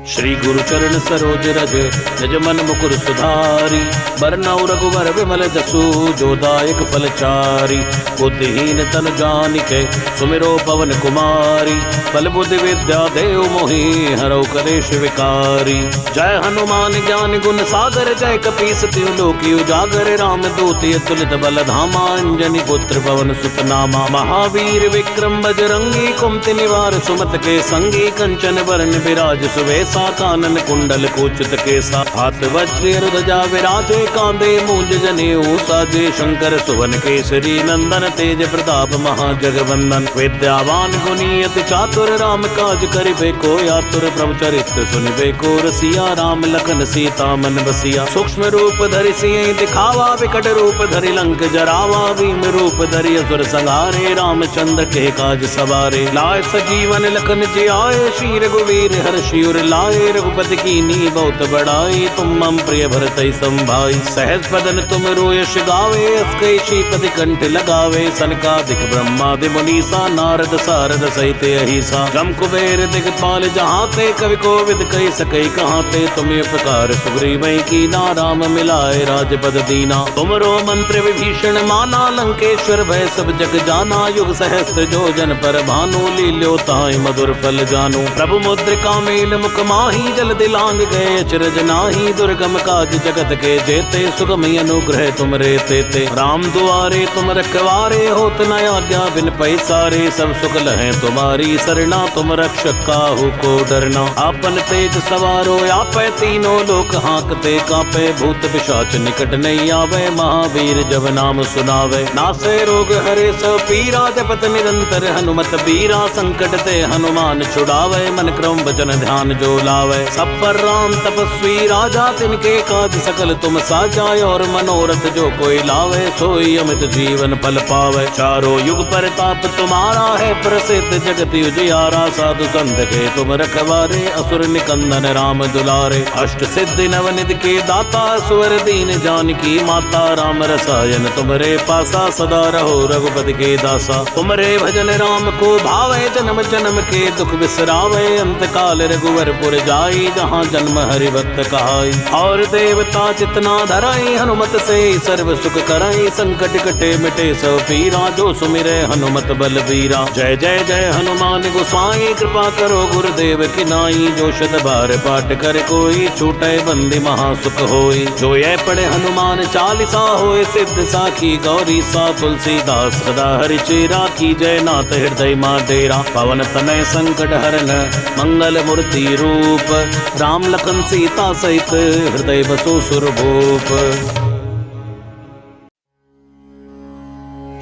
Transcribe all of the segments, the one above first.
श्री गुरु चरण सरोज रज निज मन मुकुर सुधारी। बरनउँ रघुबर विमल जसु जो दायक फल चारि। बुद्धिहीन तन जानिके सुमिरो पवन कुमारी। बल बुद्धि विद्या देव मोहि हरौ कलेश विकारी। जय हनुमान ज्ञान गुण सागर जय कपीस तिहुँ लोक उजागर। राम दूत अतुलित बल धामा अंजनी पुत्र पवन सुत नामा। महावीर विक्रम बजरंगी कुमति निवार सुमत के संगी। कंचन वरण विराज सुवेश कानन कुंडल कुचित केसा। हाथ वज्र ध्वजा विराजे कांधे मूंज जनेऊ साजे। शंकर सुवन केसरी नंदन तेज प्रताप महाजगवंदन। विद्यावान गुणी अति चातुर राम काज करिबे को आतुर। प्रभु चरित्र सुनिबे को रसिया राम लखन सीता मन बसिया। सूक्ष्म रूप धरि सियहि दिखावा विकट रूप धरि लंक जरावा। भीम रूप धरि असुर संहारे रामचंद्र के काज सवारे। लाए सजीवन लखन जियाए श्री रघुवीर हर्षि उर लाए। रघुपति कीन्ही बहुत बड़ाई तुम मम प्रिय भरतहि संभाई। सहज बदन तुम रोयस गावे अस कहि श्रीपति कंठ लगावे। सनकादिक ब्रह्मादि मुनीसा नारद सारद सहित अहिसा। जम कुबेर दिगपाल जहाते कवि कोविद कहि सकहि कहाते। तुम्हें उपकार सुग्रीवहि कीना राम मिलाए राजपद दीना। तुमरो मंत्र विभीषण माना लंकेश्वर भय सब जग जाना। युग सहस्त्र जो जन पर भानु लील्यो ताहि मधुर फल जानु। प्रभु मुद्रिका मेल मुख माही जल दिलांग गए अचरज नाही। दुर्गम काज जगत के जेते सुगम अनुग्रह तुम रे तेते। राम दुआरे तुम रखवारे होत न आज्ञा बिन पैसारे। सब सुख लहै तुम्हारी सरना तुम रक्षक काहू को डरना। आपन तेज सवारो आपै तीनों लोक हांकते कापे। भूत पिशाच निकट नहीं आवे महावीर जब नाम सुनावे। नासे रोग हरे सब पीरा जपत निरंतर हनुमत बीरा। संकट ते हनुमान छुड़ावे मन क्रम वचन ध्यान जो लावे। सब पर राम तपस्वी राजा तिनके काज सकल तुम साजा। और मनोरथ जो कोई लावे सोई अमित जीवन फल पावे। चारों युग परताप तुम्हारा है प्रसिद्ध जगत उजियारा। साधु संत के तुम रखवारे असुर निकंदन राम दुलारे। अष्ट सिद्धि नवनिधि के दाता सुवर दीन जानकी माता। राम रसायन तुमरे पासा सदा रहो रघुपति के दासा। तुमरे भजन राम को भावे जन्म जन्म के दुख बिसरावे। अंत काल रघुवर पुर जाई जहाँ जन्म हरि भक्त कहाई। और देवता जितना धराई हनुमत से सर्व सुख कराई। संकट कटे मिटे सब पीरा जो सुमिरे हनुमत बल बीरा। जय जय जय हनुमान गोसाई कृपा करो गुरुदेव की नाई। जो शत बार पाठ कर कोई छूटे बंदी महासुख होई। जो ये पढ़े हनुमान चालीसा होए सिद्ध साखी गौरी सा। तुलसीदास सदा हरि चेरा की जय नाथ हृदय मां डेरा। पवन तनय संकट हरन मंगल मूर्ति रूप। राम लखन सीता सहित हृदय बसो सुरभूप।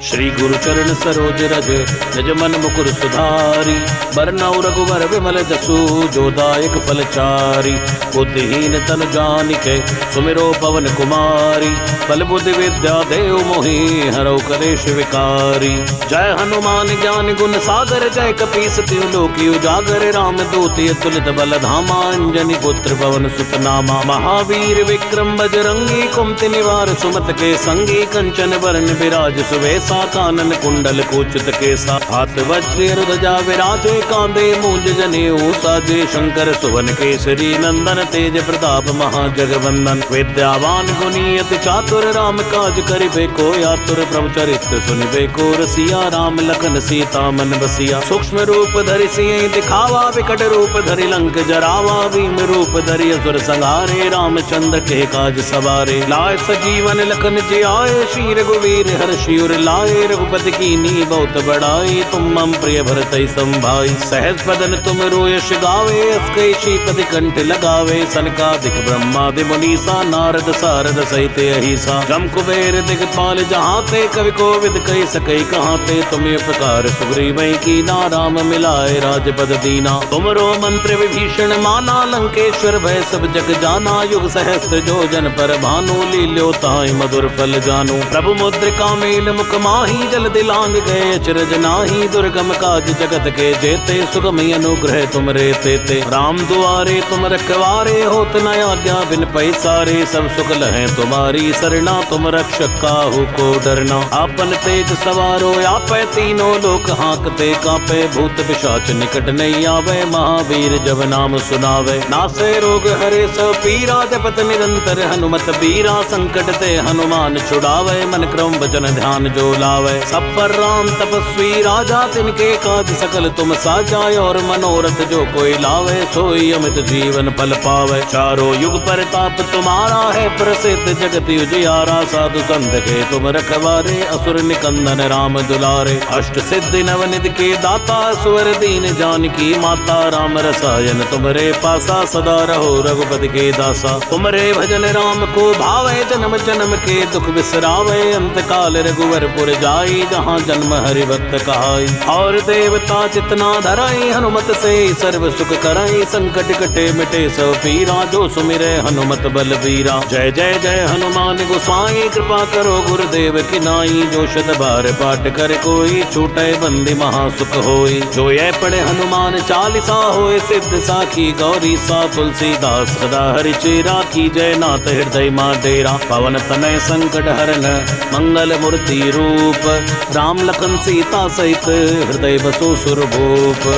श्री गुरु चरण सरोज रज निज मन मुकुर सुधारी। बरनउँ रघुबर विमल जसु जो दायक फल चारि। बुद्धिहीन तन जानिके सुमिरो पवन कुमारी। बल बुद्धि विद्या देव मोहि हरौ कलेश विकारी। जय हनुमान ज्ञान गुण सागर जय कपीस तिहुँ लोक उजागर। राम दूत अतुलित बल धामा अंजनी पुत्र पवन सुत नामा। महावीर विक्रम बजरंगी कुमति निवार सुमत के संगी। कंचन वरण विराज सुवेश कानन कुंडल कुचित केसा। हाथ वज्र ध्वजा विराजे कांधे मूंज जनेऊ साजे। शंकर सुवन केसरी नंदन तेज प्रताप महाजगवंदन। विद्यावान गुणी अति चातुर राम काज करिबे को आतुर। प्रभु चरित्र सुनिबे को रसिया राम लखन सीता मन बसिया। सूक्ष्म रूप धरि सियहि दिखावा विकट रूप धरि लंक जरावा। भीम रूप धरि असुर संहारे रामचंद्र के काज सवारे। लाए सजीवन लखन जियाए श्री रघुवीर हर्षि उर लाए। रघुपति कीन्ही बहुत बड़ाई तुम मम प्रिय भरतहि संभाई। सहज बदन तुम रोयस गावे अस कहि श्रीपति कंठ लगावे। सनकादिक ब्रह्मादि मुनीसा नारद सारद सहित अहिसा। जम कुबेर दिगपाल जहाते कवि कोविद कहि सकहि कहाते। तुम्हें उपकार सुग्रीवहि कीना राम मिलाए राजपद दीना। तुमरो मंत्र विभीषण माना लंकेश्वर भय सब जग जाना। युग सहस्त्र जो जन पर भानु लील्यो ताहि मधुर फल जानु। प्रभु मुद्रिका मेल मुख माही जल दिलांग गए अचरज नाही दुर्गम काज जगत के जेते सुगम अनुग्रह तुम रे तेते राम दुआरे तुम रखवारे होत न आज्ञा बिन पैसारे सब सुख लहें तुम्हारी सरना तुम रक्षक काहू को डरना आपन तेज सवारो आपे तीनों लोक हाँकते कापे भूत पिशाच निकट नहीं आवे महावीर जब नाम सुनावे नासे रोग हरे सब पीरा जपत निरंतर हनुमत बीरा संकट ते हनुमान छुड़ावे मन क्रम वचन ध्यान जो लावे सब पर राम तपस्वी राजा तिनके काज सकल तुम साजाए और मनोरथ जो कोई लावे सोई अमित जीवन फल पावे चारों युग परताप तुम्हारा है प्रसिद्ध जगत उजियारा साधु संत के तुम रखवारे असुर निकंदन राम दुलारे अष्ट सिद्धि नवनिधि के दाता सुवर दीन जानकी माता राम रसायन तुमरे पासा सदा रहो रघुपति के दासा तुमरे भजन राम को भावे जन्म जन्म के दुख बिसरावे अंत काल रघुवरपुर जाई जहाँ जन्म हरि भक्त कहाई और देवता जितना धराई हनुमत से सर्व सुख कराई संकट कटे मिटे सब पीरा जो सुमिरे हनुमत बलबीरा जय जय जय हनुमान गोसाई कृपा करो गुरुदेव की नाई जो शत बार पाठ कर कोई छूटे बंदी महासुख होई जो ये पढ़े हनुमान चालीसा होए सिद्ध साखी गौरी सा तुलसीदास सदा हरि चेरा की जय नाथ हृदय मां डेरा पवन तनय संकट हरन मंगल मूर्ति रूप राम लखन सीता सहित हृदय बसो सुरभूप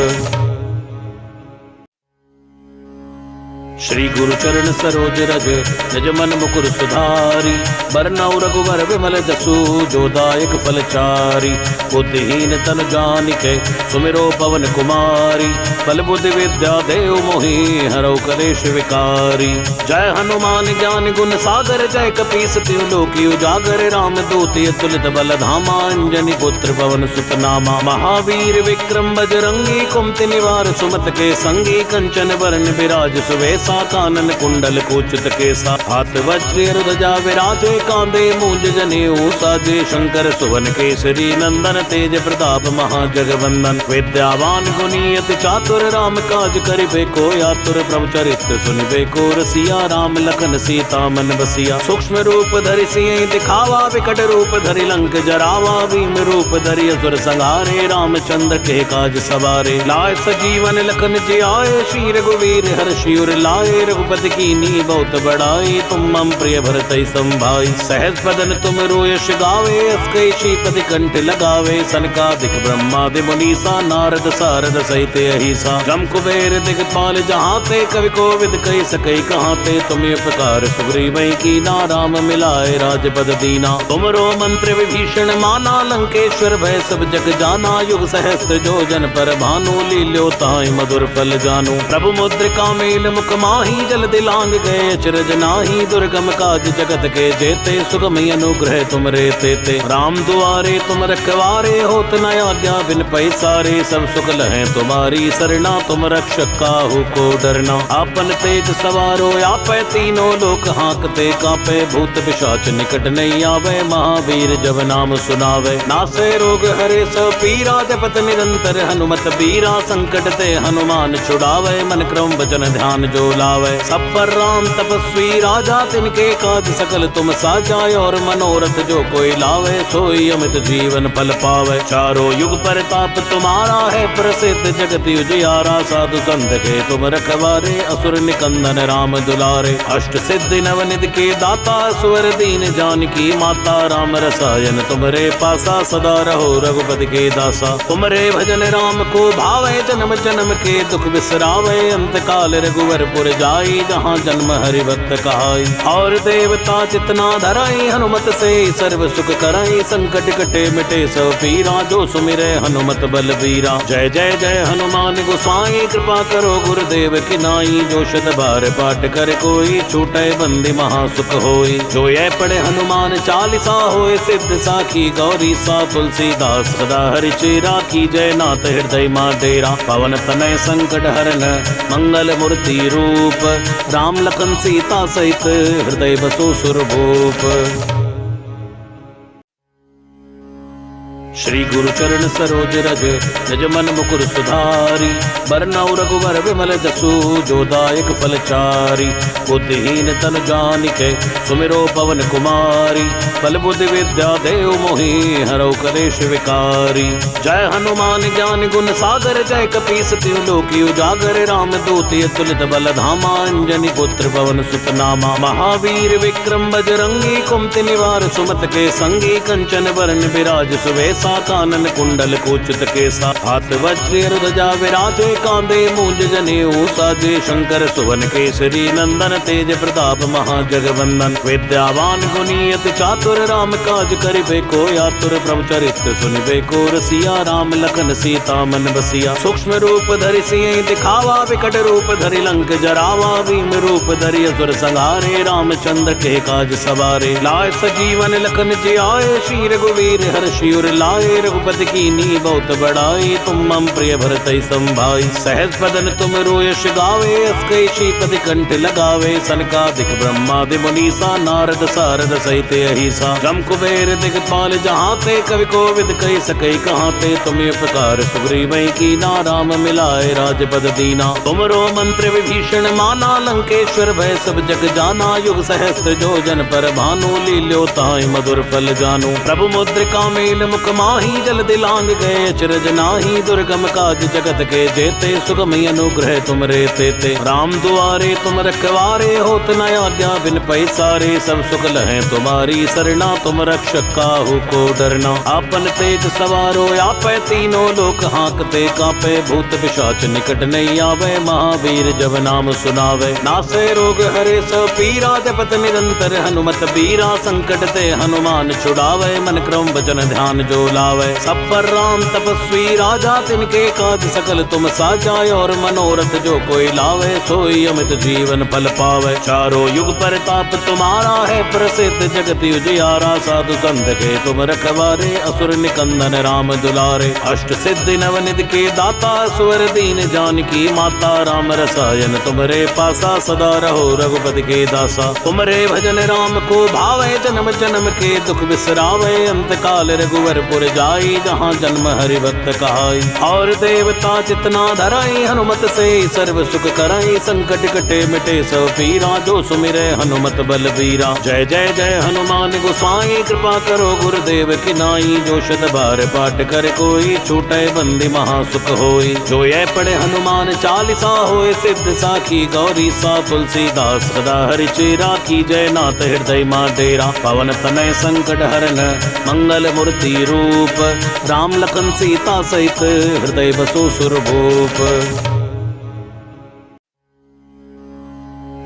श्री गुरु चरण सरोज रज निज मन मुकुर सुधारी बरनउँ रघुवर विमल जसु जो दायक फलचारी बुद्धिहीन तन जानिके सुमिरो पवन कुमारी बल बुद्धि विद्या देव मोहि हरौ कलेश विकारी जय हनुमान ज्ञान गुण सागर जय कपीस तिहु लोकी उजागर राम दूत अतुलित बल धामा अंजनी पुत्र पवन सुत नामा महावीर विक्रम बजरंगी कुमति निवार सुमत के संगी कंचन वरण विराज सुवेश कानन कुंडल कुचित केसा हाथ वज्र ध्वजा विराजे कांधे मूंज जनेऊ साजे शंकर सुवन केसरी नंदन तेज प्रताप महाजगवंदन विद्यावान गुणी अति चातुर राम काज करिबे को आतुर प्रभु चरित्र सुनिबे को रसिया राम लखन सीता मन बसिया सूक्ष्म रूप धरि सियहि दिखावा विकट रूप धरि लंक जरावा भीम रूप धरि असुर संहारे रामचंद्र के काज सवारे लाय सजीवन लखन जियाए श्री रघुवीर हर्षि उर लाए रघुपति की नी बहुत बड़ाई तुम मम प्रिय भरत संभाई सहज बदन तुम रोयश गावे अस्कै श्रीपति कंठ लगावे सनकादिक ब्रह्मादि मुनीसा नारद सारद सहित अहिसा जम कुबेर दिगपाल जहाते कवि कोविद कह सकै कहाते तुम उपकार सुग्रीवै कीना राम मिलाए राजपद दीना तुमरो मंत्र विभीषण माना लंकेश्वर भय सब जग जाना युग सहस्त्र जो जन पर भानु लील्यो ताहि मधुर फल जानु प्रभु मुद्रिका मेल मुख माही जल दिलांग गए अचरज नाही दुर्गम काज जगत के जेते सुगम अनुग्रह तुम रे तेते राम दुआरे तुम रखवारे होत न आज्ञा बिन पैसारे सब सुख लहें तुम्हारी सरना तुम रक्षक काहू को डरना आपन तेज सवारो आपे तीनों लोक हाँकते कापे भूत पिशाच निकट नहीं आवे महावीर जब नाम सुनावे नासे रोग हरे सब पीरा जपत निरंतर हनुमत बीरा संकट ते हनुमान छुड़ावे मन क्रम वचन ध्यान जो लावे सब पर राम तपस्वी राजा तिनके काज सकल तुम साजाए और मनोरथ जो कोई लावे सोई अमित जीवन फल पावे चारों युग परताप तुम्हारा है प्रसिद्ध जगत उजियारा साधु संत के तुम रखवारे असुर निकंदन राम दुलारे अष्ट सिद्धि नवनिधि के दाता सुवर दीन जानकी माता राम रसायन तुमरे पासा सदा रहो रघुपति के दासा तुमरे भजन राम को भावे जन्म जन्म के दुख बिसरावे अंत काल रघुवरपुर जाई जहाँ जन्म हरि भक्त कहाई और देवता जितना धराई हनुमत से सर्व सुख कराई संकट कटे मिटे सब पीरा जो सुमिरे हनुमत बलबीरा जय जय जय हनुमान गोसाई कृपा करो गुरुदेव की नाई जो शत बार पाठ कर कोई छूटे बंदी महासुख होई जो ये पढ़े हनुमान चालीसा होए सिद्ध साखी गौरी सा तुलसीदास सदा हरि चेरा की जय नाथ हृदय मां डेरा पवन तनय संकट हरन मंगल मूर्ति रूप राम लखन सीता सहित हृदय बसो सुरभूप श्री गुरु चरण सरोज रज निज मन मुकुर सुधारी। बरनउँ रघुबर विमल जसु जो दायक फल चारि। बुद्धिहीन तनु जानिके सुमिरो पवन कुमारी। बल बुद्धि विद्या देव मोहि हरौ कलेश विकारी। जय हनुमान ज्ञान गुण सागर जय कपीस तिहु लोकी उजागर। राम दूत अतुलित बल धामा अंजनी पुत्र पवन सुत नामा। महावीर विक्रम बजरंगी कुमति निवार सुमत के संगी। कंचन बरन बिराज सुवेसा कानन कुंडल कुचित केसा। हाथ वज्र ध्वजा विराजे कांधे मूंज जनेऊ साजे। शंकर सुवन केसरी नंदन तेज प्रताप महाजगवंदन। विद्यावान गुणी अति चातुर राम काज करिबे को आतुर। प्रभु चरित्र सुनिबे को रसिया राम लखन सीता मन बसिया। सूक्ष्म रूप धरि सियहि दिखावा विकट रूप धरि लंक जरावा। भीम रूप धरि असुर संहारे रामचंद्र के काज सवारे। लाए सजीवन लखन जियाए श्री रघुवीर हर्षि उर लाए। रघुपति कीन्ही बहुत बड़ाई तुम मम प्रिय भरतहि संभाई। सहज बदन तुम रोयस गावे अस कहि श्रीपति कंठ लगावे। सनकादिक ब्रह्मादि मुनीसा नारद सारद सहित अहिसा। जम कुबेर दिगपाल जहाँ ते कवि कोविद कहि सकहि कहाँ ते। तुम्हें उपकार सुग्रीवहि कीना राम मिलाए राजपद दीना। तुमरो मंत्र विभीषण माना लंकेश्वर भय सब जग जाना। युग सहस्त्र जो जन पर भानु लील्यो ताहि मधुर फल जानु। प्रभु मुद्रिका मेल मुख माही जल दिलांग गए अचरज नाही। दुर्गम काज जगत के जेते सुगम अनुग्रह तुम रे तेते। राम दुआरे तुम रखवारे होत न आज्ञा बिन पैसारे। सब सुख लहै तुम्हारी सरना तुम रक्षक काहू को डरना। आपन तेज सवारो आपै तीनों लोक हांकते कापे। भूत पिशाच निकट नहीं आवे महावीर जब नाम सुनावे। नासे रोग हरे सब पीरा जपत निरंतर हनुमत बीरा। संकट ते हनुमान छुड़ावे मन क्रम वचन ध्यान जो लावे। सब पर राम तपस्वी राजा तिनके काज सकल तुम साजा। और मनोरथ जो कोई लावे सोई अमित जीवन फल पावे। चारों युग परताप तुम्हारा है प्रसिद्ध जगत उजियारा। साधु संत के तुम रखवारे असुर निकंदन राम दुलारे। अष्ट सिद्धि नवनिधि के दाता सुवर दीन जानकी माता। राम रसायन तुमरे पासा सदा रहो रघुपति के दासा। तुमरे भजन राम को भावे जन्म जन्म के दुख बिसरावे। अंत काल रघुवर पुर जाई जहाँ जन्म हरि भक्त कहाई। और देवता चितना धराई हनुमत से सर्व सुख कराई। संकट कटे मिटे सब पीरा जो सुमिरे हनुमत बलबीरा। जय जय जय हनुमान गोसाई कृपा करो गुरुदेव की नाई। जो शत बार पाठ कर कोई छूटे बंदी महासुख होई। जो ये पढ़े हनुमान चालीसा होए सिद्ध साखी गौरी सा। तुलसीदास सदा हरि चेरा की जय नाथ हृदय मां डेरा। पवन तनय संकट हरन मंगल मूर्ति रूप। राम लखन सीता सहित हृदय बसो सुरभूप।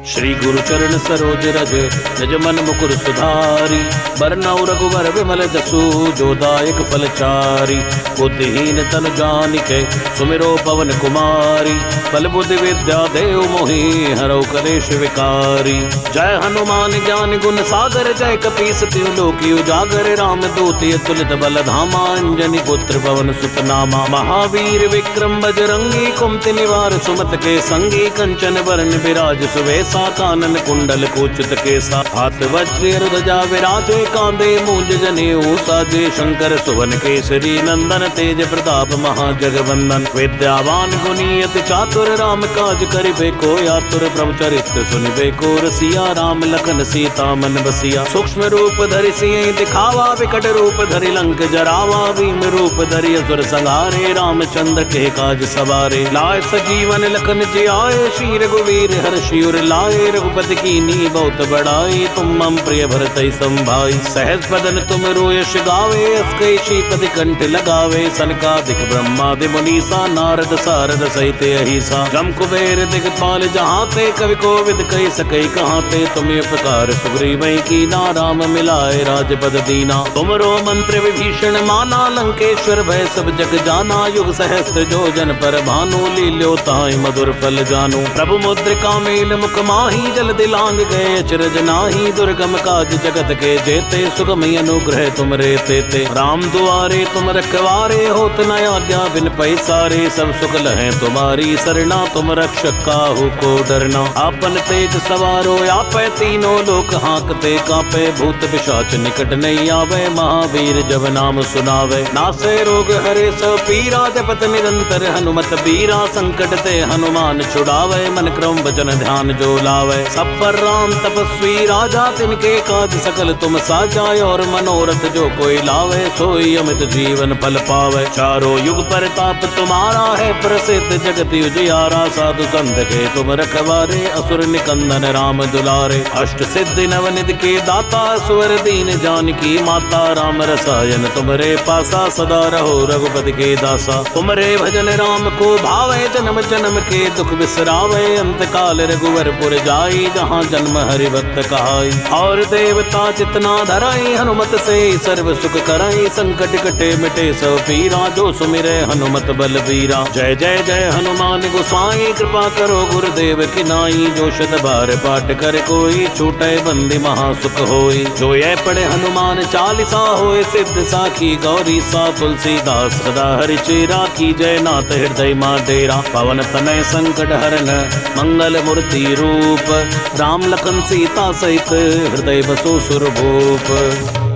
श्री गुरु चरण सरोज रज निज मन मुकुर सुधारी। बरनउँ रघुबर विमल जसु जो दायक फल चारि। बुद्धिहीन तनु जानिके सुमिरो पवन कुमारी। बल बुद्धि विद्या देव मोहि हरौ कलेश विकारी। जय हनुमान ज्ञान गुण सागर जय कपीस तिहु लोकी उजागर। राम दूत अतुलित बल धामा अंजनी पुत्र पवन सुत नामा। महावीर विक्रम बजरंगी कुमति निवार सुमत के संगी। कंचन बरन बिराज सुवेसा कानन कुंडल कुचित केसा। हाथ वज्र ध्वजा विराजे कांधे मूंज जनेऊ साजे। शंकर सुवन केसरी नंदन तेज प्रताप महाजगवंदन। विद्यावान गुणी अति चातुर राम काज करिबे को आतुर। प्रभु चरित्र सुनिबे को रसिया राम लखन सीता मन बसिया। सूक्ष्म रूप धरि सियहि दिखावा विकट रूप धरि लंक जरावा। भीम रूप धरि असुर संहारे रामचंद्र के काज सवारे। लाए सजीवन लखन जियाए श्री रघुवीर हर्षि उर लाए। रघुपति कीन्ही बहुत बड़ाई तुम मम प्रिय भरतहि संभाई। सहज बदन तुम रोयस गावे अस कहि श्रीपति कंठ लगावे। सनकादिक ब्रह्मादि मुनीसा नारद सारद सहित अहिसा। जम कुबेर दिगपाल जहाँ ते कवि कोविद कहि सकहि कहाँ ते। तुम्हें उपकार सुग्रीवहि कीना राम मिलाए राजपद दीना। तुमरो मंत्र विभीषण माना लंकेश्वर भय सब जग जाना। युग सहस्त्र जो जन पर भानु लील्यो ताहि मधुर फल जानु। प्रभु मुद्रिका मेल मुख मुकमाही जल दिलांग गए अचरज नाही दुर्गम काज जगत के जेते सुगम अनुग्रह तुम रे तेते राम दुआरे तुम रखवारे होत न आज्ञा बिन पैसारे सब सुख लहें तुम्हारी सरना तुम रक्षक काहू को डरना आपन तेज सवारो आपे तीनों लोक हाँकते कापे भूत पिशाच निकट नहीं आवे महावीर जब नाम सुनावे नासे रोग हरे सब पीरा जपत निरंतर हनुमत बीरा संकट ते हनुमान छुड़ावे मन क्रम वचन ध्यान जो लावे सब पर राम तपस्वी राजा तिनके काज सकल तुम साजाए और मनोरथ जो कोई लावे सोई अमित जीवन फल पावे चारों युग परताप तुम्हारा है प्रसिद्ध जगत उजियारा साधु संत के तुम रखवारे असुर निकंदन राम दुलारे अष्ट सिद्धि नवनिधि के दाता सुवर दीन जानकी माता राम रसायन तुमरे पासा सदा रहो रघुपति के दासा तुमरे भजन राम को भावे जन्म जन्म के दुख बिसरावे अंत काल रघुवर पुर जाई जहाँ जन्म हरि भक्त कहाई और देवता जितना धराई हनुमत से सर्व सुख कराई संकट कटे मिटे सब पीरा जो सुमिरे हनुमत बलबीरा जय जय जय हनुमान गोसाई कृपा करो गुरुदेव की नाई जो शत बार पाठ कर कोई छूटे बंदी महासुख होई जो ये पढ़े हनुमान चालीसा होए सिद्ध साखी गौरी सा तुलसीदास सदा हरि चेरा की जय नाथ हृदय मां डेरा पवन तनय संकट हरन मंगल मूर्ति रूप राम लखन सीता सहित हृदय बसो सुरभूप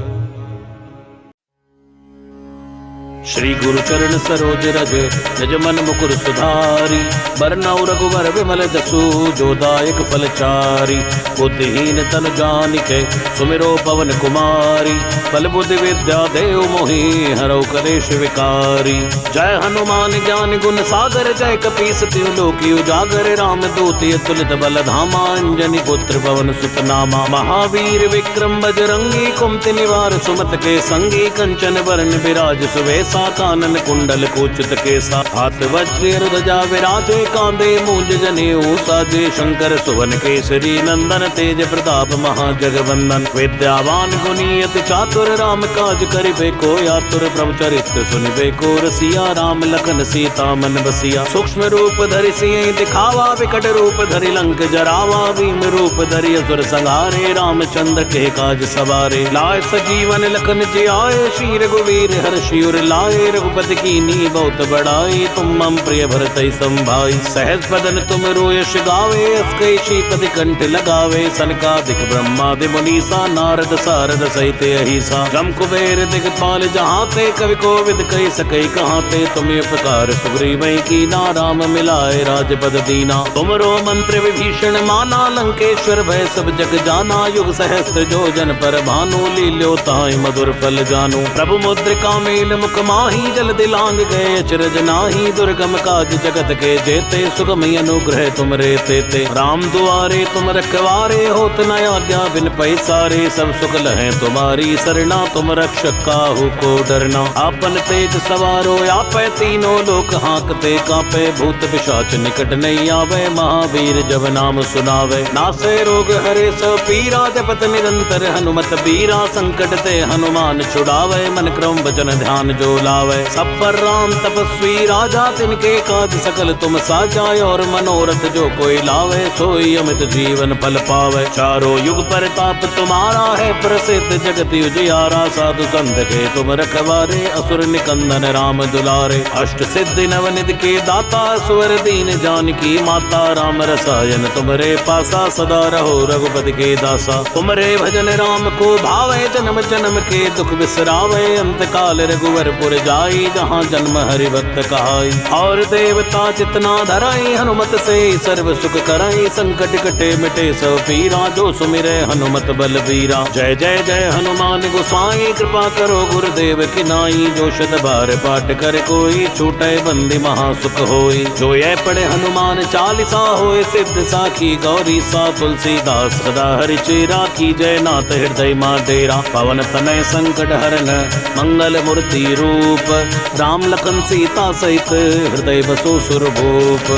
श्री गुरु चरण सरोज रज निज मन मुकुर सुधारी बरनउँ रघुवर विमल जसु जो दायक फल चारी बुद्धिहीन तन जानिके सुमिरो पवन कुमारी बल बुद्धि विद्या देव मोहि हरौ कलेश विकारी जय हनुमान ज्ञान गुण सागर जय कपीस तिहु लोकी उजागर राम दूत अतुलित बल धामा अंजनी पुत्र पवन सुत नामा महावीर विक्रम बजरंगी कुमति निवार सुमत के संगी कंचन वरण विराज सुवेश कानन कुंडल कुचित केसा हाथ वज्र ध्वजा विराजे कांधे मूंज जनेऊ साजे शंकर सुवन केसरी नंदन तेज प्रताप महाजगवंदन विद्यावान गुणी अति चातुर राम काज करिबे को आतुर प्रभु चरित्र सुनिबे को रसिया राम लखन सीता मन बसिया सूक्ष्म रूप धरि सियहि दिखावा विकट रूप धरि लंक जरावा भीम रूप धरि असुर संहारे रामचंद्र के काज सवारे लाय सजीवन लखन जियाए श्री रघुवीर हर्षि उर लाए रघुपति की नी बहुत बड़ाई तुम मम प्रिय भरत संभाई सहज बदन तुम रोयश गावे अस्कई श्रीपति कंठ लगावे सनकादिक ब्रह्मादि मुनीसा नारद सारद सहित अहिसा जम कुबेर दिगपाल जहाँ ते कवि कोविद कही सकई कहाँ ते तुम उपकार सुग्रीवै की ना राम मिलाए राजपद दीना तुमरो मंत्र विभीषण माना लंकेश्वर भय सब जग जाना युग सहस्त्र जो जन पर भानु लील्यो ताहि मधुर फल जानु प्रभु मुद्रिका मेल मुख माही जल दिलांग गए अचरज नाही दुर्गम काज जगत के जेते सुगम अनुग्रह तुम रे तेते राम दुआरे तुम रखवारे होत न आज्ञा बिन पैसारे सब सुख लहें तुम्हारी सरना तुम रक्षक काहू को डरना आपन तेज सवारो आपे तीनों लोक हाँकते कापे भूत पिशाच निकट नहीं आवे महावीर जब नाम सुनावे नासे रोग हरे सब पीरा जपत निरंतर हनुमत बीरा संकट ते हनुमान छुड़ावे मन क्रम वचन ध्यान जो लावे सब पर राम तपस्वी राजा तिनके काज सकल तुम साजाए और मनोरथ जो कोई लावे सोई अमित जीवन फल पावे चारों युग परताप तुम्हारा है प्रसिद्ध जगत उजियारा साधु संत के तुम रखवारे असुर निकंदन राम दुलारे अष्ट सिद्धि नवनिधि के दाता सुवर दीन जानकी माता राम रसायन तुमरे पासा सदा रहो रघुपति के दासा तुमरे भजन राम को भावे जन्म जन्म के दुख बिसरावे अंत काल रघुवर पुर जाई जहाँ जन्म हरि भक्त कहाई और देवता जितना धराई हनुमत से सर्व सुख कराई संकट कटे मिटे सब पीरा जो सुमिरे हनुमत बलबीरा जय जय जय हनुमान गोसाई कृपा करो गुरुदेव की नाई जो शत बार पाठ कर कोई छूटे बंदी महासुख होई जो ये पढ़े हनुमान चालीसा होए सिद्ध साखी गौरी सा तुलसीदास सदा हरि चेरा की जय नाथ हृदय मां डेरा पवन तनय संकट हरन मंगल मूर्ति रूप राम लखन सीता सहित हृदय बसो सुरभूप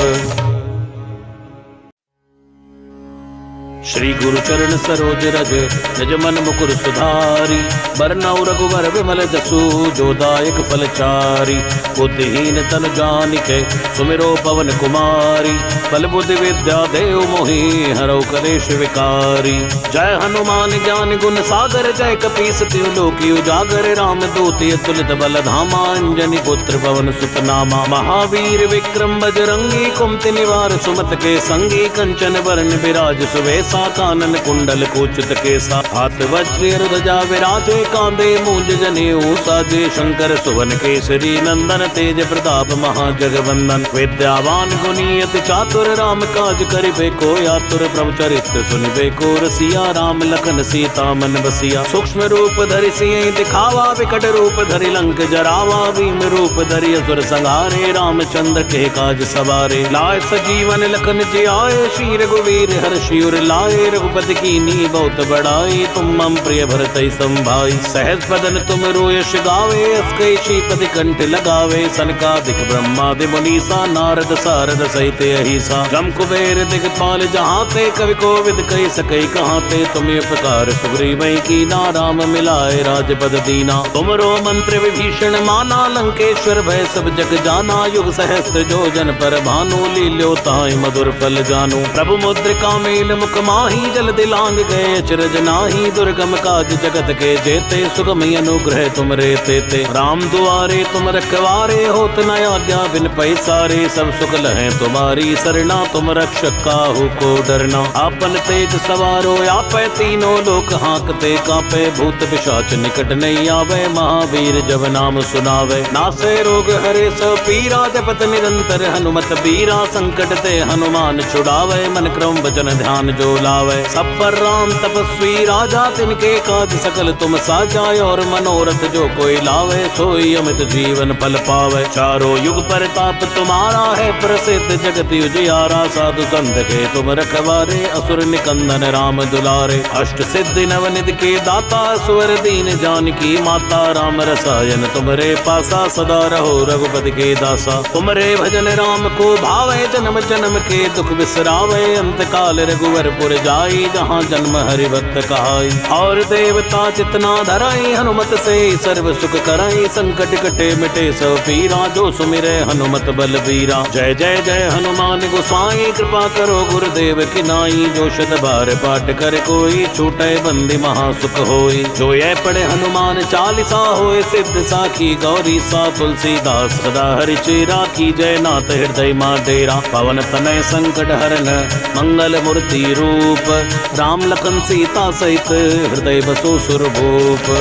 श्री गुरु चरण सरोज रज निज मन मुकुर सुधारी। बरनउँ रघुवर विमल जसु जो दायक फल चारि। बुद्धिहीन तन जानिके सुमिरो पवन कुमारी। बल बुद्धि विद्या देव मोहि हरौ कलेश विकारी। जय हनुमान ज्ञान गुण सागर जय कपीस तिहु लोकी उजागर। राम दूत अतुलित बल धामा अंजनी पुत्र पवन सुत नामा। महावीर विक्रम बजरंगी कुमति निवार सुमत के संगी। कंचन वरण विराज सुवेशा कानन कुंडल कुचित केसा। हाथ वज्र ध्वजा विराजे कांधे मूंज जनेऊ साजे। शंकर सुवन केसरी नंदन तेज प्रताप महाजगवंदन। विद्यावान गुणी अति चातुर राम काज करिबे को आतुर। प्रभु चरित्र सुनिबे को रसिया राम लखन सीता मन बसिया। सूक्ष्म रूप धरि सियहि दिखावा विकट रूप धरि लंक जरावा। भीम रूप धरि असुर संहारे रामचंद्र के काज सवारे। लाय सजीवन लखन जियाए श्री रघुवीर हर्षि उर लाए। रघुपति कीन्ही बहुत बड़ाई तुम मम प्रिय भरतहि संभाई। सहज बदन तुम यश गावे अस कई श्रीपति कंठ लगावे। सनकादिक ब्रह्मादि मुनीसा नारद सारद सहित अहिसा। जम कुबेर दिगपाल जहाते कवि कोविद कहि सकै कहाते। तुम उपकार सुग्रीवहि कीना राम मिलाए राजपद दीना। तुमरो मंत्र विभीषण माना लंकेश्वर भय सब जग जाना। युग सहस्त्र जो जन पर भानु लील्यो ताहि मधुर फल जानू। प्रभु मुद्रिका मेल मुख माही जल दिलांग गए अचरज नाही। दुर्गम काज जगत के जेते सुगम अनुग्रह तुम रे तेते। राम दुआरे तुम रखवारे होत न आज्ञा बिन पैसारे। सब सुख लहै तुम्हारी सरना तुम रक्षक काहू को डरना। आपन तेज सवारो आपै तीनों लोक हांकते कापै। भूत पिशाच निकट नहीं आवे महावीर जब नाम सुनावे। नासै रोग हरे सब पीरा जपत निरंतर हनुमत बीरा। संकट ते हनुमान छुड़ावे मन क्रम वचन ध्यान जो लावे। सब पर राम तपस्वी राजा तिनके काज सकल तुम साजा। और मनोरथ जो कोई लावे सोई अमित जीवन फल पावे। चारों युग परताप तुम्हारा है प्रसिद्ध जगत उजियारा। साधु संत के तुम रखवारे असुर निकंदन राम दुलारे। अष्ट सिद्धि नवनिधि के दाता सुवर दीन जानकी माता। राम रसायन तुमरे पासा सदा रहो रघुपति के दासा। तुमरे भजन राम को भावे जन्म जन्म के दुख बिसरावे। अंत काल रघुवर पुर जाई जहाँ जन्म हरि भक्त कहाई। और देवता जितना धराई हनुमत से सर्व सुख कराई। संकट कटे मिटे सब पीरा जो सुमिरे हनुमत बलबीरा। जय जय जय हनुमान गोसाई कृपा करो गुरुदेव की नाई। जो शत बार पाठ कर कोई छूटे बंदी महासुख होई। जो ये पढ़े हनुमान चालीसा होए सिद्ध साखी गौरी सा। तुलसीदास सदा हरि चेरा की जय नाथ हृदय मां डेरा। पवन तनय संकट हरन मंगल मूर्ति रूप। राम लखन सीता सहित हृदय बसो सुरभूप।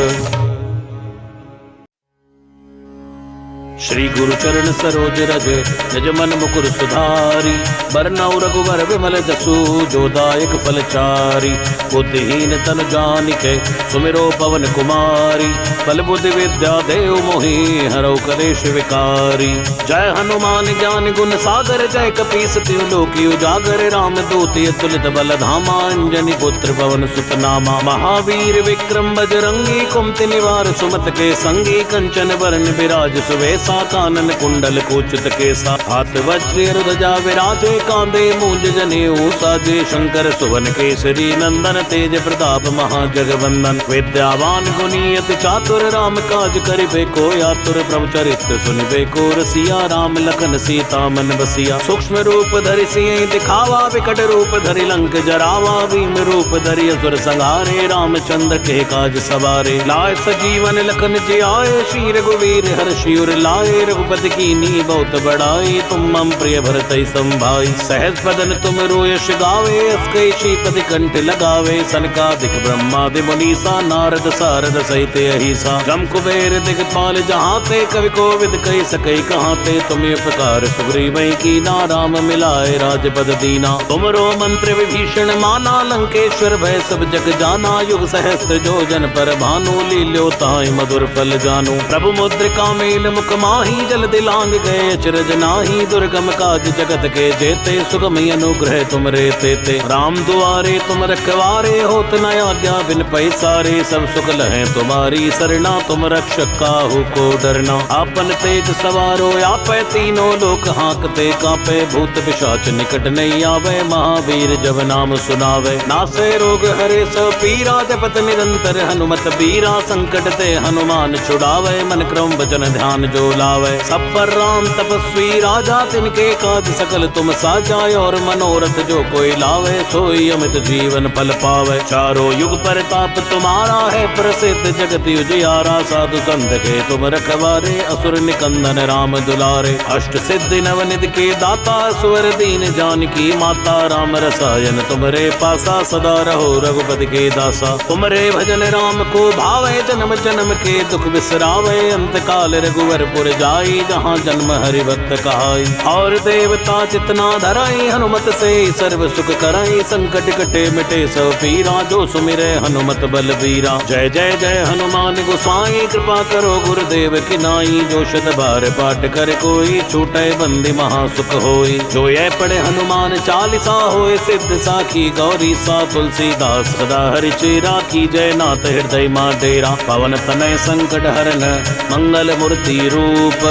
श्री गुरु चरण सरोज रज निज मन मुकुर सुधारी। बरनउँ रघुवर विमल जसु जो दायक फल चारि। बुद्धिहीन तन जानिके सुमिरो पवन कुमारी। बल बुद्धि विद्या देव मोहि हरौ कलेश विकारी। जय हनुमान ज्ञान गुण सागर जय कपीस तिहु लोकी उजागर। राम दूत अतुलित बल धामा अंजनी पुत्र पवन सुत नामा। महावीर विक्रम बजरंगी कुमति निवार सुमत के संगी। कंचन वरण विराज सुवेशा कानन कुंडल कुचित केसा। हाथ वज्र ध्वजा विराजे कांधे मूंज जनेऊ साजे। शंकर सुवन केसरी नंदन तेज प्रताप महाजगवंदन। विद्यावान गुणी अति चातुर राम काज करिबे को आतुर। प्रभु चरित्र सुनिबे को रसिया राम लखन सीता मन बसिया। सूक्ष्म रूप धरि सियहि दिखावा विकट रूप धरि लंक जरावा। भीम रूप धरि असुर संहारे रामचंद्र के काज सवारे। लाय सजीवन लखन जियाए श्री रघुवीर हर्षि उर लाए। रघुपति कीन्ही बहुत बड़ाई तुम मम प्रिय भरतहि संभाई। सहज बदन तुम यश गावे अस कई श्रीपति कंठ लगावे। सनकादिक ब्रह्मादि मुनीसा नारद सारद सहित अहिसा। जम कुबेर दिगपाल जहाते कवि कोविद कहि सकै कहाते। तुम उपकार सुग्रीवहि कीना राम मिलाए राजपद दीना। तुमरो मंत्र विभीषण माना लंकेश्वर भय सब जग जाना। युग सहस्त्र जो जन पर भानु लील्यो ताहि मधुर फल जानू। प्रभु मुद्रिका मेल मुख माहि माही जल दिलांग गए अचरज नाही। दुर्गम काज जगत के जेते सुगम अनुग्रह तुम रे तेते। राम दुआरे तुम रखवारे होत न आज्ञा बिन पैसारे। सब सुख लहे तुम्हारी सरना तुम रक्षक काहू को डरना। आपन तेज सवारो आपे तीनों लोक हाँकते कापे। भूत पिशाच निकट नहीं आवे महावीर जब नाम सुनावे। नासे रोग हरे सब पीरा जपत निरंतर हनुमत बीरा। संकट ते हनुमान छुड़ावे मन क्रम वचन ध्यान जो लावे। सब पर राम तपस्वी राजा तिनके काज सकल तुम साजा। और मनोरथ जो कोई लावे सोई अमित जीवन फल पावे। चारों युग परताप तुम्हारा है प्रसिद्ध जगत उजियारा। साधु संत के तुम रखवारे असुर निकंदन राम दुलारे। अष्ट सिद्धि नवनिधि के दाता सुवर दीन जानकी माता। राम रसायन तुमरे पासा सदा रहो रघुपति के दासा। तुमरे भजन राम को भावे जन्म जन्म के दुख बिसरावे। अंत काल रघुवर पुर जाई जहाँ जन्म हरि भक्त कहाई। और देवता जितना धराई हनुमत से सर्व सुख कराई। संकट कटे मिटे सब पीरा जो सुमिरे हनुमत बलबीरा। जय जय जय हनुमान गोसाई कृपा करो गुरुदेव की नाई। जो शत बार पाठ कर कोई छूटे बंदी महासुख होई। जो ये पढ़े हनुमान चालीसा होए सिद्ध साखी गौरी सा। तुलसीदास सदा हरि चेरा की जय नाथ हृदय मां डेरा। पवन तनय संकट हरन मंगल मूर्ति रूप।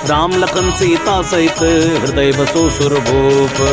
राम लखन सीता सहित हृदय बसो सुरभूप।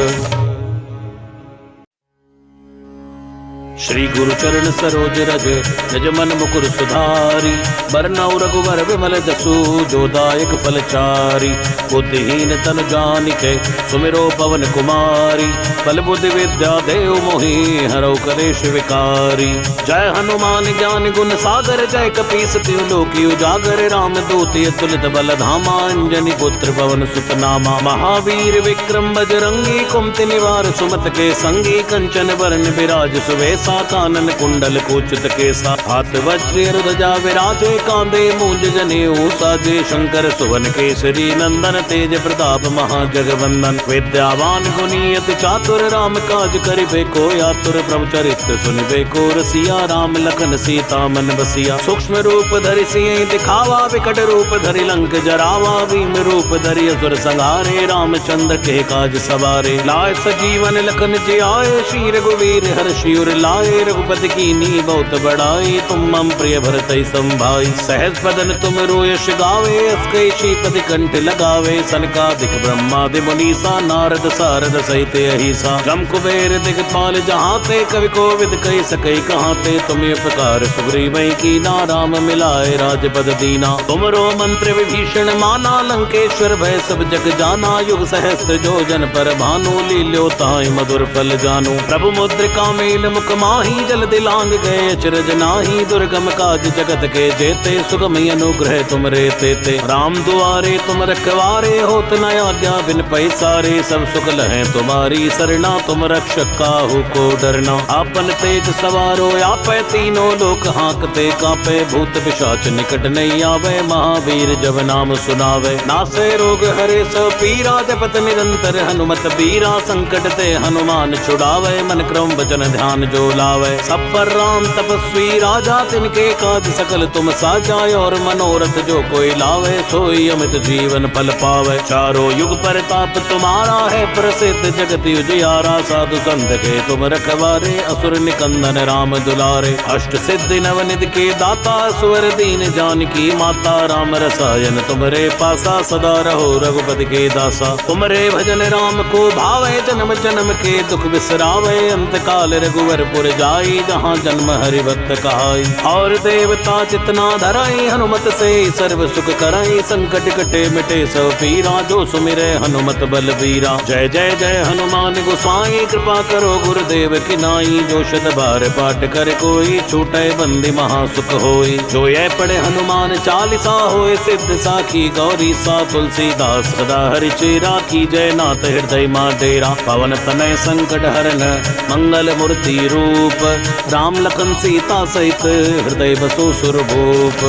श्री गुरु चरण सरोज रज निज मन मुकुर सुधारी। बरनउँ रघुवर विमल जसु जो दायक फल चारी। बुद्धिहीन तनु जानिके सुमिरो पवन कुमारी। बल बुद्धि विद्या देव मोहि हरौ कलेश विकारी। जय हनुमान ज्ञान गुण सागर जय कपीस तिहु लोकी उजागर। राम दूत अतुलित बल धामा अंजनी पुत्र पवन सुत नामा। महावीर विक्रम बजरंगी कुमति निवार सुमत के संगी। कंचन वरण विराज सुवेश कानन कुंडल कुचित केसा। हाथ वज्र ध्वजा विराजे कांधे मूंज जनेऊ साजे। शंकर सुवन केसरी नंदन तेज प्रताप महाजगवंदन। विद्यावान गुणी अति चातुर राम काज करिबे को आतुर। प्रभु चरित्र सुनिबे को रसिया राम लखन सीता मन बसिया। सूक्ष्म रूप धरि सिंह दिखावा विकट रूप धरि लंक जरावा। भीम रूप धरि असुर संहारे रामचंद्र के काज सवारे। लाय सजीवन लखन जियाए श्री रघुवीर हर्षि उर लाए। रघुपति की नी बहुत बड़ाई तुम मम प्रिय भरत संभाई। सहज बदन तुम रोयश गावे अस कई श्रीपति कंठ लगावे। सनकादिक ब्रह्मादि मुनीसा नारद सारद सहित अहिसा। जम कुबेर दिगपाल जहाँ ते कवि कोविद कही सकै कहाँ ते। तुम्हें उपकार सुग्रीवै कीना राम मिलाए राजपद दीना। तुमरो मंत्र विभीषण माना लंकेश्वर भय सब जग जाना। युग सहस्त्र जो जन पर भानु लील्यो ताहि मधुर फल जानु। प्रभु मुद्रिका मेल मुख माही जल दिलांग गए अचरज नाही। दुर्गम काज जगत के जेते सुगम अनुग्रह तुम रे तेते। राम दुआरे तुम रखवारे होत न आज्ञा बिन पैसारे। सब सुख लहे तुम्हारी सरना तुम रक्षक काहू को डरना। आपन तेज सवारो आपे तीनों लोक हाँकते कापे। भूत पिशाच निकट नहीं आवे महावीर जब नाम सुनावे। नासे रोग हरे सब पीरा जपत निरंतर हनुमत बीरा। संकट ते हनुमान छुड़ावे मन क्रम वचन ध्यान जो लावे। सब पर राम तपस्वी राजा तिनके काज सकल तुम साजा। और मनोरथ जो कोई लावे सोई अमित जीवन फल पावे। चारों युग परताप तुम्हारा है प्रसिद्ध जगत उजियारा। साधु संत के तुम रखवारे असुर निकंदन राम दुलारे। अष्ट सिद्धि नवनिधि के दाता सुवर दीन जानकी माता। राम रसायन तुमरे पासा सदा रहो रघुपति के दासा। तुमरे भजन राम को भावे जन्म जन्म के दुख बिसरावे। अंत काल रघुवर पुर जाई जहाँ जन्म हरि भक्त कहाई। और देवता जितना धराई हनुमत से सर्व सुख कराई। संकट कटे मिटे सब पीरा जो सुमिरे हनुमत बलबीरा। जय जय जय हनुमान गोसाई कृपा करो गुरुदेव की नाई। जो शत बार पाठ कर कोई छूटे बंदी महासुख होई। जो ये पढ़े हनुमान चालीसा होए सिद्ध साखी गौरी सा। तुलसीदास सदा हरि चेरा की जय नाथ हृदय मां डेरा। पवन तनय संकट हरन मंगल मूर्ति रूप। राम लखन सीता सहित हृदय बसो सुरभूप।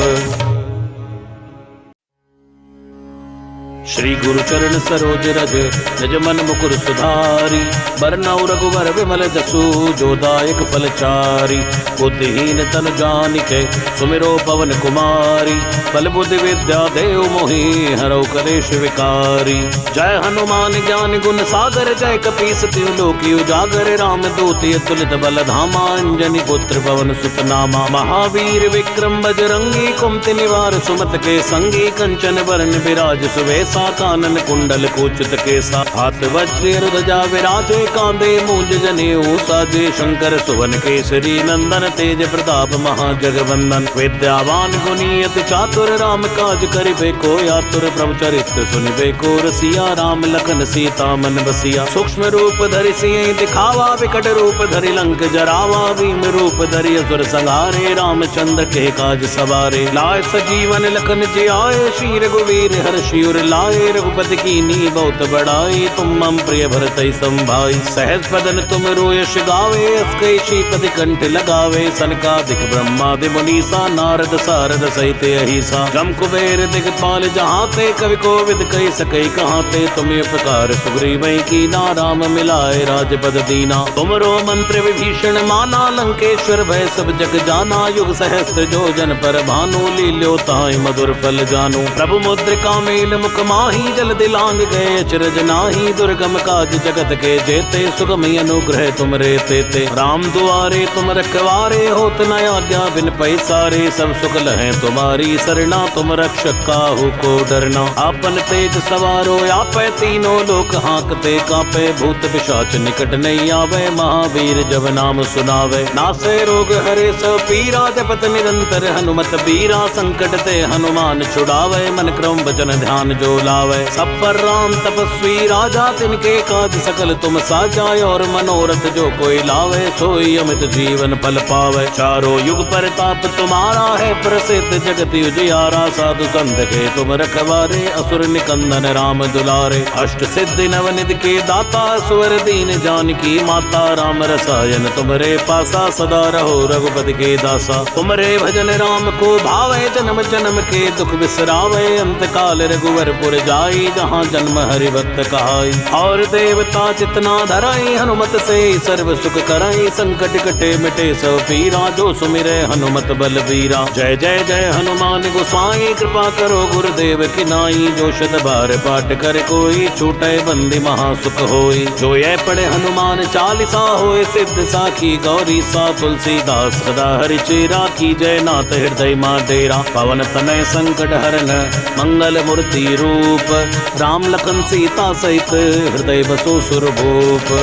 श्री गुरु चरण सरोज रज निज मन मुकुर सुधारी। बरनउँ रघुवर विमल जसु जो दायक फल चारि। बुद्धिहीन तन जानिके सुमिरो पवन कुमारी। बल बुद्धि विद्या देव मोहि हरौ कलेश विकारी। जय हनुमान ज्ञान गुण सागर जय कपीस तिहुँ लोक उजागर। राम दूत अतुलित बल धामा अंजनी पुत्र पवन सुत नामा। महावीर विक्रम बजरंगी कुमति निवार सुमत के संगी। कंचन वरण विराज सुवेसा कानन कुंडल कुचित केसा। हाथ वज्र ध्वजा विराजे कांधे मूंज जनेऊ साजे। शंकर सुवन केसरी नंदन तेज प्रताप महाजगवंदन। विद्यावान गुणी अति चातुर राम काज करिबे को आतुर। प्रभु चरित्र सुनिबे को रसिया राम लखन सीता मन बसिया। सूक्ष्म रूप धरि सियहि दिखावा विकट रूप धरि लंक जरावा। भीम रूप धरि असुर संहारे रामचंद्र के काज सवारे। लाए सजीवन लखन जियाए श्री रघुवीर हर्षि उर लाए। रघुपति कीन्ही बहुत बड़ाई तुम मम प्रिय भरतहि संभाई। सहज बदन तुम रोयस गावे अस कई श्रीपति कंठ लगावे। सनकादिक ब्रह्मादि मुनीसा नारद सारद सहित अहिसा। जम कुबेर दिगपाल जहाते कवि कोविद कहि सकै कहाते। तुम उपकार सुग्रीवै कीना राम मिलाए राजपद दीना। तुमरो मंत्र विभीषण माना लंकेश्वर भय सब जग जाना। युग सहस्त्र जो जन पर भानु लील्यो ताहि मधुर फल जानू। प्रभु मुद्रिका मेल मुख माही जल दिलांग गए अचरज नाही। दुर्गम काज जगत के जेते सुगम अनुग्रह तुम रे तेते। राम दुआरे तुम रखवारे होत न आज्ञा बिन पैसारे। सब सुख लहै तुम्हारी सरना तुम रक्षक काहू को डरना। आपन तेज सवारो आपै तीनों लोक हांकते कापै। भूत पिशाच निकट नहीं आवे महावीर जब नाम सुनावे। नासै रोग हरे सब पीरा जपत निरंतर हनुमत बीरा। संकट ते हनुमान छुड़ावे मन क्रम वचन ध्यान जो लावे। सब पर राम तपस्वी राजा तिनके काज सकल तुम साजा। और मनोरथ जो कोई लावे सोई अमित जीवन फल पावे। चारों युग परताप तुम्हारा है प्रसिद्ध जगत उजियारा। साधु संत के तुम रखवारे असुर निकंदन राम दुलारे। अष्ट सिद्धि नवनिधि के दाता सुवर दीन जानकी माता। राम रसायन तुमरे पासा सदा रहो रघुपति के दासा। तुमरे भजन राम को भावे जन्म जन्म के दुख बिसरावे। अंत काल रघुवर पुर जाई जहाँ जन्म हरि भक्त कहाई। और देवता जितना धराई हनुमत से सर्व सुख कराई। संकट कटे मिटे सब पीरा जो सुमिरे हनुमत बलबीरा। जय जय जय हनुमान गोसाई कृपा करो गुरुदेव की नाई। जो शत बार पाठ कर कोई छूटे बंदी महासुख होई। जो ये पढ़े हनुमान चालीसा होए सिद्ध साखी गौरी सा। तुलसीदास सदा हरि चेरा की जय नाथ हृदय मां डेरा। पवन तनय संकट हरन मंगल मूर्ति रूप। राम लखन सीता सहित हृदय बसो सुरभूप।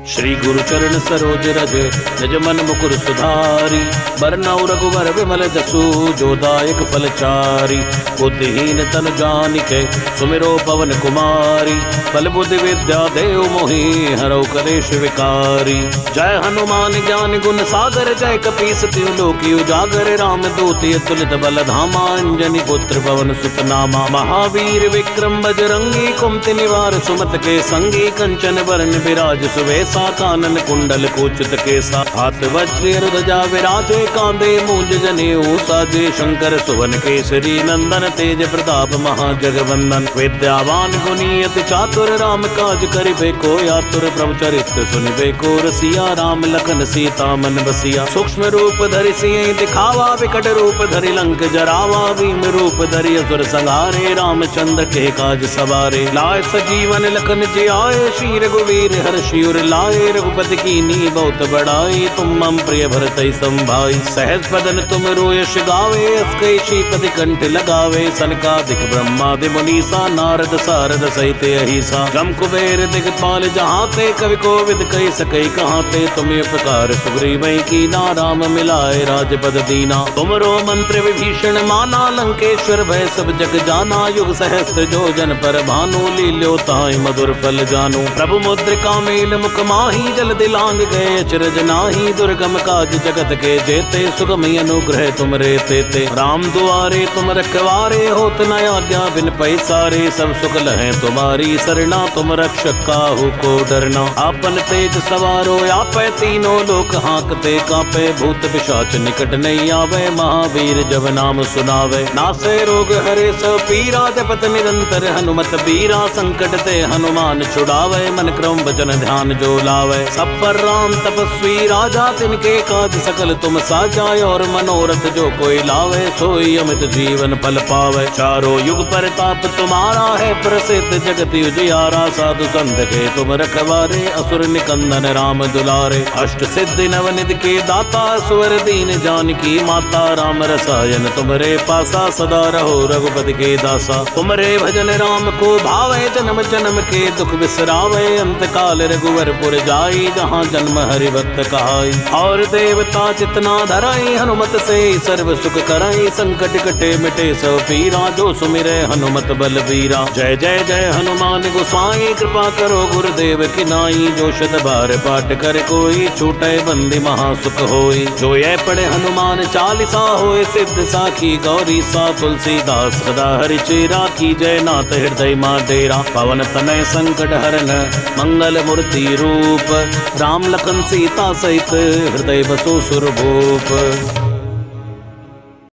श्री गुरु चरण सरोज रज निज मन मुकुर सुधारी। बरनउँ रघुवर विमल जसु जो दायक फल चारि। बुद्धिहीन तन जानिके सुमिरो पवन कुमारी। बल बुद्धि विद्या देव मोहि हरौ कलेश विकारी। जय हनुमान ज्ञान गुण सागर जय कपीस तिहुँ लोक उजागर। राम दूत अतुलित बल धामा अंजनी पुत्र पवन सुत नामा। महावीर विक्रम बजरंगी कुमति निवार सुमत के संगी। कंचन वरण विराज सुवेसा कानन कुंडल कुचित केसा। हाथ वज्र ध्वजा विराजे कांधे मूंज जनेऊ साजे। शंकर सुवन केसरी नंदन तेज प्रताप महाजगवंदन। विद्यावान गुणी अति चातुर राम काज करिबे को आतुर। प्रभु चरित्र सुनिबे को रसिया राम लखन सीता मन बसिया। सूक्ष्म रूप धरि सियहि दिखावा विकट रूप धरि लंक जरावा। भीम रूप धरि असुर संहारे रामचंद्र के काज सवारे। लाए सजीवन लखन जियाए श्री रघुवीर हर्षि उर लाए। रघुपति कीन्ही बहुत बड़ाई तुम मम प्रिय भरतहि संभाई। सहज बदन तुम रोयस गावे अस कई श्रीपति कंठ लगावे। सनकादिक ब्रह्मादि मुनीसा नारद सारद सहित अहिसा। जम कुबेर दिगपाल जहाते कवि कोविद कहि सकै कहाते। तुम उपकार सुग्रीवै कीना राम मिलाए राजपद दीना। तुमरो मंत्र विभीषण माना लंकेश्वर भय सब जग जाना। युग सहस्त्र जो जन पर भानु लील्यो ताहि मधुर फल जानू। प्रभु मुद्रिका मेल मुख माही जल दिलांग गए अचरज नाही, दुर्गम काज जगत के जेते, सुगम अनुग्रह तुम रे तेते। राम दुआरे तुम रखवारे, होत न आज्ञा बिन पैसारे, सब सुख लहें तुम्हारी सरना, तुम रक्षक काहू को डरना। आपन तेज सवारो आपै, तीनों लोक हाँकते कांपे, भूत पिशाच निकट नहीं आवे, महावीर जब नाम सुनावे। नासे रोग हरे सब पीरा, जपत निरंतर हनुमत बीरा, संकट ते हनुमान छुड़ावे, मन क्रम वचन ध्यान जो लावे। सब पर राम तपस्वी राजा, तिनके काज सकल तुम साजा, और मनोरथ जो कोई लावे, सोई अमित जीवन फल पावे। चारों युग प्रताप तुम्हारा है, प्रसिद्ध जगत उजियारा, साधु संत के तुम रखवारे, असुर निकंदन राम दुलारे। अष्ट सिद्धि नवनिधि के दाता, सुवर दीन जानकी माता, राम रसायन तुमरे पासा, सदा रहो रघुपति के दासा। तुमरे भजन राम को भावे, जन्म जन्म के दुख बिसरावे, अंत काल रघुवर पुर जाई, जहाँ जन्म हरि भक्त कहाई। और देवता जितना धराई, हनुमत से सर्व सुख कराई, संकट कटे मिटे सब पीरा, जो सुमिरे हनुमत बलबीरा। जय जय जय हनुमान गोसाई, कृपा करो गुरुदेव की नाई, जो शत बार पाठ कर कोई, छूटे बंदी महासुख होई। जो ये पढ़े हनुमान चालीसा, होए सिद्ध साखी गौरी सा, तुलसीदास सदा हरि चेरा, की जय नाथ हृदय मां डेरा। पवन तनय संकट हरन, मंगल मूर्ति रूप, राम लखन सीता सहित, हृदय बसो सुरभूप।